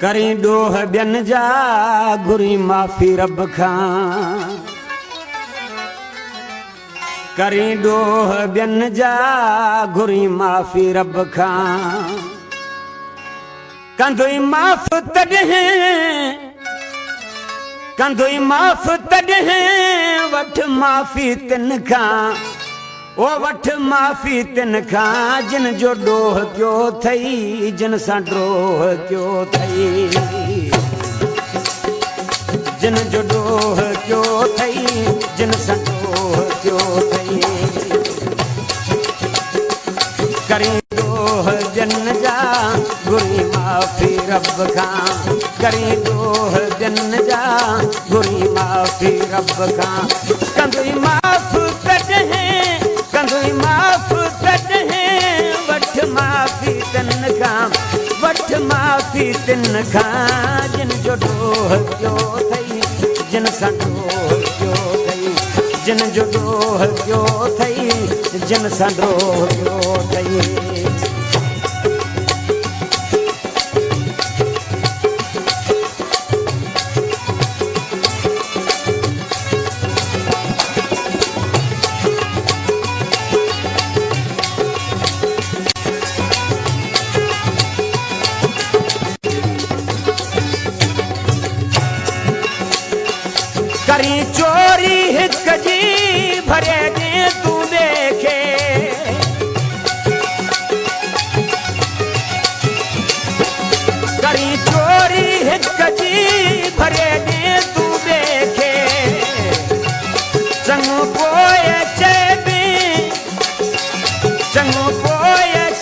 करी ॾोह ॿियनि जा घुरी माफ़ी रब खां करी ॾोह ॿियनि जा घुरी माफ़ी रब खां कंदुई माफ़ तॾहिं वठ माफ़ी तिन खां ओ वठ माफ़ी तिन खां जिन जो ॾोह कयो थई जिन सां ड्रोह कयो थई जिन जो ॾोह कयो थई जिन सां ड्रोह कयो थई करी ॾोह ॿियनि जा घुरी माफ़ी रब खां करी ॾोह ॿियनि जा घुरी माफ़ी रब खां कंदुई माफ़ वठ माफ़ी तिन खां जिन जो ॾोह कयो थई जिन सां ड्रोह कयो थई जिन जो ॾोह कयो थई जिन सां ड्रोह कयो थई करी चोरी हिक जी भरे दे तू देखे करी चोरी हिक जी भरे दे तू देखे चङो पोइ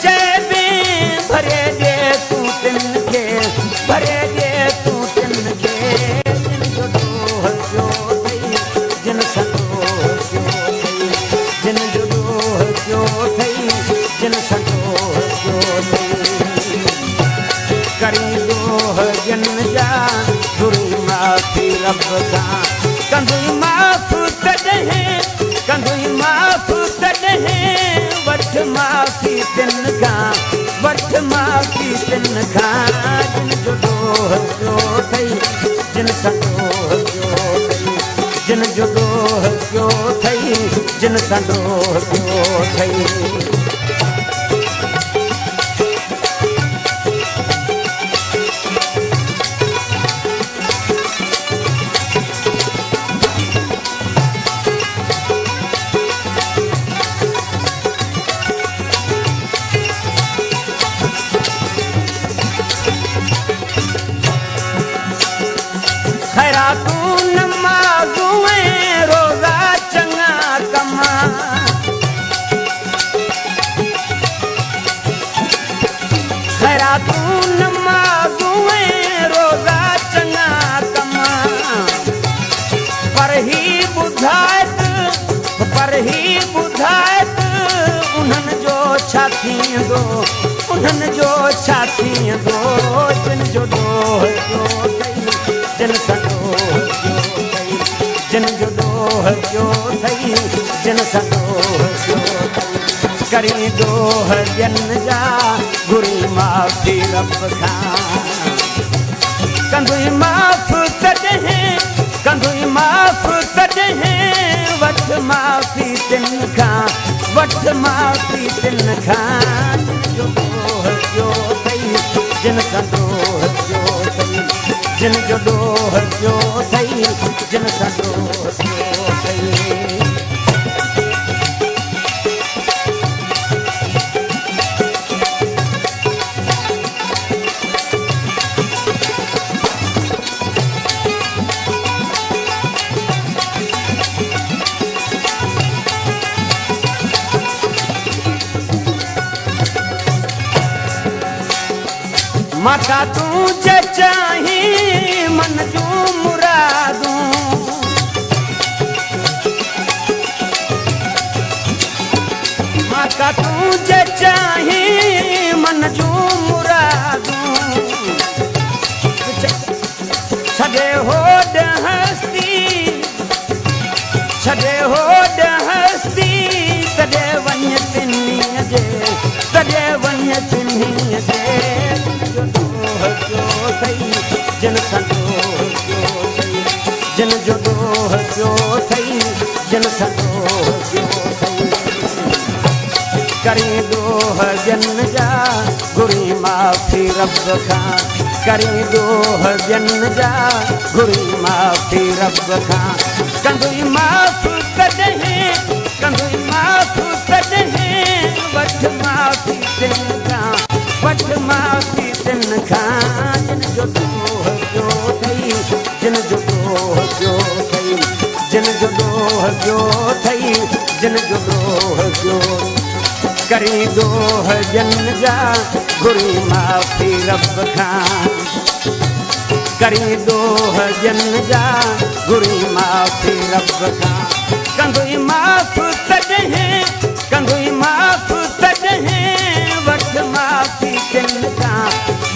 चइबी भरे दे तू तिन खे भरे दे तू तिन खे करी ॾोह ॿियनि जा घुरी माफ़ी रब खां कंदुई माफ़ तॾहिं वठ माफ़ी तिन खां जिन जो ॾोह कयो थई जिन सां ड्रोह कयो थई जिन जो ॾोह कयो थई जिन सां ड्रोह कयो थई खैरातूं नमाज़ूं ऐं रोज़ा चङा कमा खैरातूं नमाज़ूं ऐं रोज़ा चङा कमा पर ही ॿुधाइत उन्हनि जो छा थींदो जिन जो ॾोह कयो थई जिन सां ड्रोह कयो थई जिन जो ॾोह कयो थई जिन सां ड्रोह कयो थई करी ॾोह ॿियनि जा घुरी माफ़ी रब खां कंदुई माफ़ तॾहिं वठ माफ़ी तिन खां जो ॾोह कयो थई जिन सां ड्रोह कयो थई जिन जो ॾोह कयो थई जिन सां ड्रोह कयो थई माता तूं जे चाहीं मन जूं मुरादूं माता तूं जे चाहीं मन जूं मुरादूं छॾे होॾ हस्ती तॾहिं वञ तिन्हीअ जे तॾहिं वञ तिन्हीअ जे जो ॾोह कयो थई जिन जो ॾोह पियो अथई जिन सां ॾोह पियो अथई करी ॾोह ॿियनि जा घुरी माफ़ी रब खां करी ॾोह ॿियनि जा घुरी माफ़ी रब खां कंदुई माफ़ कॾहिं कंदुई माफ़ कॾहिं वठ माफ़ी तिन खां वठ माफ़ी तिन खां जिन जो ॾोह पियो अथई जिन जो ॾोह पियो अथई जिन जो ॾोह पियो अथई जिन जो ॾोह पियो करी ॾोह ॿियनि जा घुरी माफ़ी रब खां करी ॾोह ॿियनि जा घुरी माफ़ी रब खां कंदुई माफ़ कॾहिं कंदुई माफ़ कॾहिं वठ माफ़ी तिन खां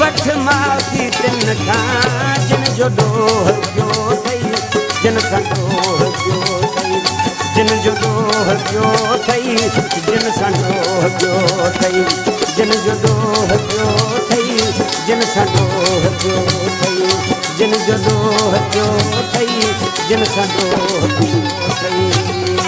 वठ माफ़ी तिन खां जिन जो ॾोह पियो अथई जिन सां ॾोह पियो अथई जिन जो ॾोह पियो अथई जिन सां ॾोह पियो अथई जिन जो ॾोह पियो अथई जिन सां ॾोह पियो अथई जिन जो ॾोह पियो अथई जिन सां ॾोह पियो अथई